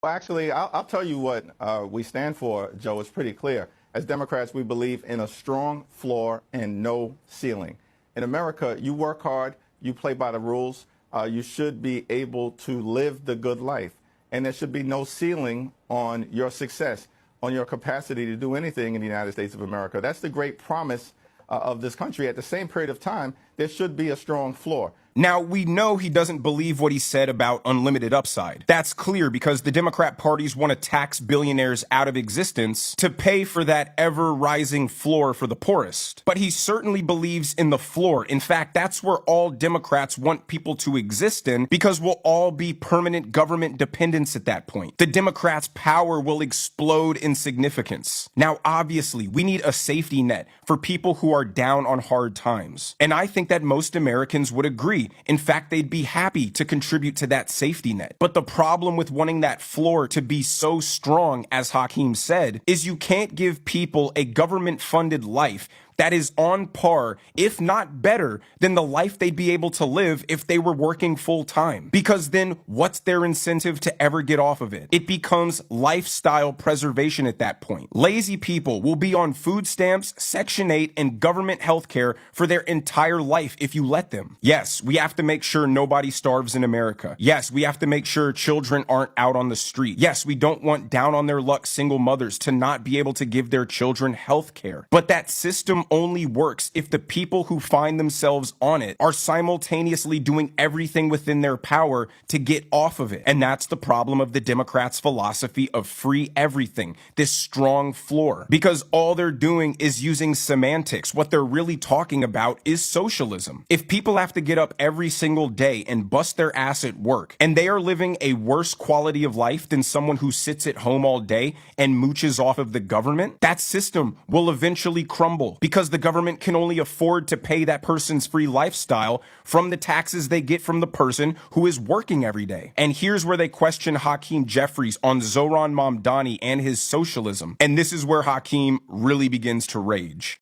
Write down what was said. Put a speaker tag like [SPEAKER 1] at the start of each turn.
[SPEAKER 1] Well, actually, I'll tell you what we stand for, Joe. It's pretty clear. As Democrats, we believe in a strong floor and no ceiling. In America, you work hard, you play by the rules, you should be able to live the good life. And there should be no ceiling on your success, on your capacity to do anything in the United States of America. That's the great promise of this country. At the same period of time, there should be a strong floor.
[SPEAKER 2] Now, we know he doesn't believe what he said about unlimited upside. That's clear because the Democrat parties want to tax billionaires out of existence to pay for that ever-rising floor for the poorest. But he certainly believes in the floor. In fact, that's where all Democrats want people to exist in because we'll all be permanent government dependents at that point. The Democrats' power will explode in significance. Now, obviously, we need a safety net for people who are down on hard times. And I think that most Americans would agree. In fact, they'd be happy to contribute to that safety net. But the problem with wanting that floor to be so strong, as Hakeem said, is you can't give people a government-funded life that is on par, if not better, than the life they'd be able to live if they were working full time. Because then what's their incentive to ever get off of it? It becomes lifestyle preservation at that point. Lazy people will be on food stamps, Section 8, and government health care for their entire life if you let them. Yes, we have to make sure nobody starves in America. Yes, we have to make sure children aren't out on the street. Yes, we don't want down on their luck single mothers to not be able to give their children health care. But that system only works if the people who find themselves on it are simultaneously doing everything within their power to get off of it. And that's the problem of the Democrats' philosophy of free everything, this strong floor. Because all they're doing is using semantics. What they're really talking about is socialism. If people have to get up every single day and bust their ass at work, and they are living a worse quality of life than someone who sits at home all day and mooches off of the government, that system will eventually crumble because the government can only afford to pay that person's free lifestyle from the taxes they get from the person who is working every day. And here's where they question Hakeem Jeffries on Zohran Mamdani and his socialism. And this is where Hakeem really begins to rage.